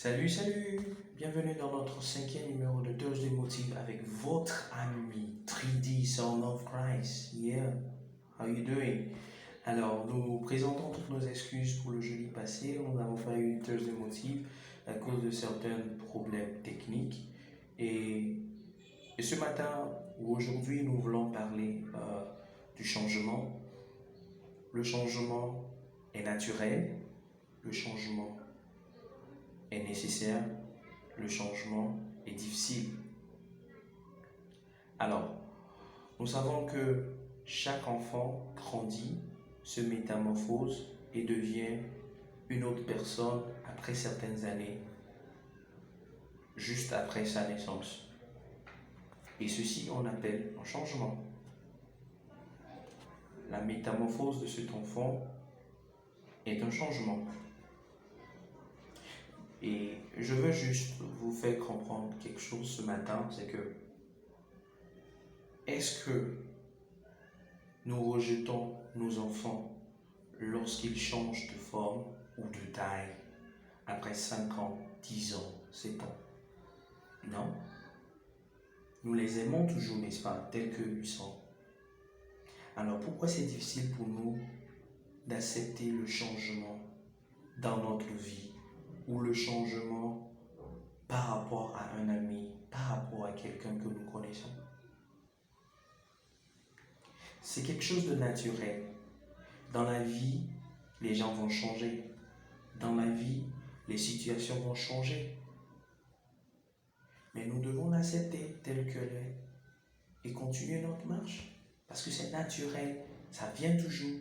Salut, salut! Bienvenue dans notre 5e numéro de Thursday Motive avec votre ami 3D Son of Christ. Yeah, how you doing? Alors, nous présentons toutes nos excuses pour le jeudi passé. Nous n'avons pas eu Thursday Motive à cause de certains problèmes techniques. Et ce matin ou aujourd'hui, nous voulons parler du changement. Le changement est naturel. Le changement est nécessaire, le changement est difficile. Alors, nous savons que chaque enfant grandit, se métamorphose et devient une autre personne après certaines années, juste après sa naissance. Et ceci, on appelle un changement. La métamorphose de cet enfant est un changement. Et je veux juste vous faire comprendre quelque chose ce matin, c'est que est-ce que nous rejetons nos enfants lorsqu'ils changent de forme ou de taille après 5 ans, 10 ans, 7 ans? Non. Nous les aimons toujours, n'est-ce pas, tels qu'ils sont. Alors pourquoi c'est difficile pour nous d'accepter le changement dans notre vie ou le changement par rapport à un ami, par rapport à quelqu'un que nous connaissons? C'est quelque chose de naturel. Dans la vie, les gens vont changer. Dans la vie, les situations vont changer. Mais nous devons l'accepter tel qu'elle est et continuer notre marche. Parce que c'est naturel, ça vient toujours.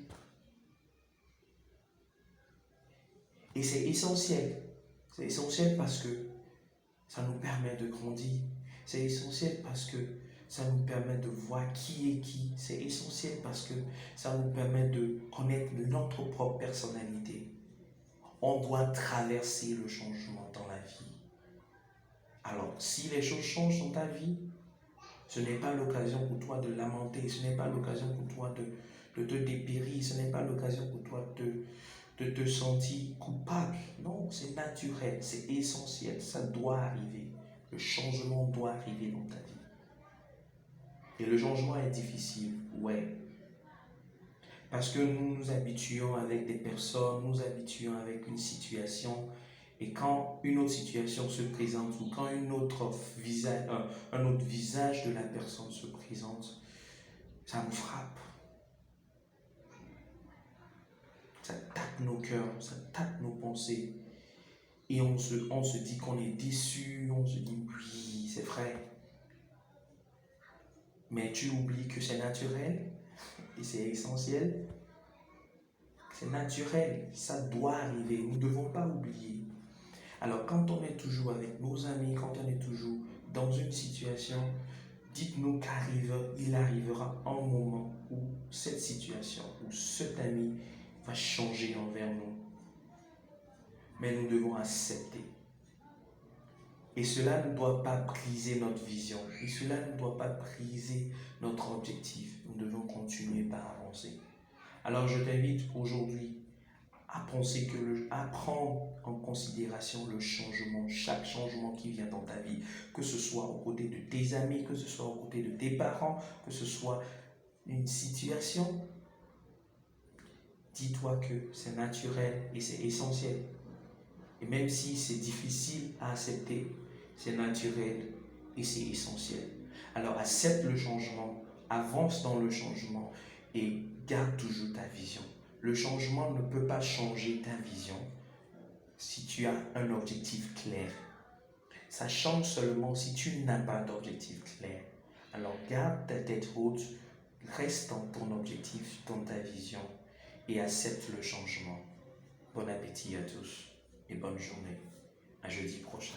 Et c'est essentiel. C'est essentiel parce que ça nous permet de grandir. C'est essentiel parce que ça nous permet de voir qui est qui. C'est essentiel parce que ça nous permet de connaître notre propre personnalité. On doit traverser le changement dans la vie. Alors, si les choses changent dans ta vie, ce n'est pas l'occasion pour toi de lamenter, ce n'est pas l'occasion pour toi de te dépérir, ce n'est pas l'occasion pour toi de te sentir coupable. Non, c'est naturel, c'est essentiel, ça doit arriver. Le changement doit arriver dans ta vie. Et le changement est difficile, ouais. Parce que nous nous habituons avec des personnes, nous nous habituons avec une situation. Et quand une autre situation se présente ou quand un autre visage de la personne se présente, ça nous frappe. Ça tape nos cœurs, ça tape nos pensées. Et on se dit qu'on est déçu, on se dit oui, c'est vrai. Mais tu oublies que c'est naturel et c'est essentiel. C'est naturel, ça doit arriver, nous ne devons pas oublier. Alors quand on est toujours avec nos amis, quand on est toujours dans une situation, dites-nous qu'il arrivera un moment où cette situation, où cet ami va changer envers nous. Mais nous devons accepter. Et cela ne doit pas briser notre vision. Et cela ne doit pas briser notre objectif. Nous devons continuer par avancer. Alors je t'invite aujourd'hui à penser à prendre en considération le changement, chaque changement qui vient dans ta vie, que ce soit aux côtés de tes amis, que ce soit aux côtés de tes parents, que ce soit une situation. Dis-toi que c'est naturel et c'est essentiel. Et même si c'est difficile à accepter, c'est naturel et c'est essentiel. Alors accepte le changement, avance dans le changement et garde toujours ta vision. Le changement ne peut pas changer ta vision si tu as un objectif clair. Ça change seulement si tu n'as pas d'objectif clair. Alors garde ta tête haute, reste dans ton objectif, dans ta vision et accepte le changement. Bon appétit à tous et bonne journée. À jeudi prochain.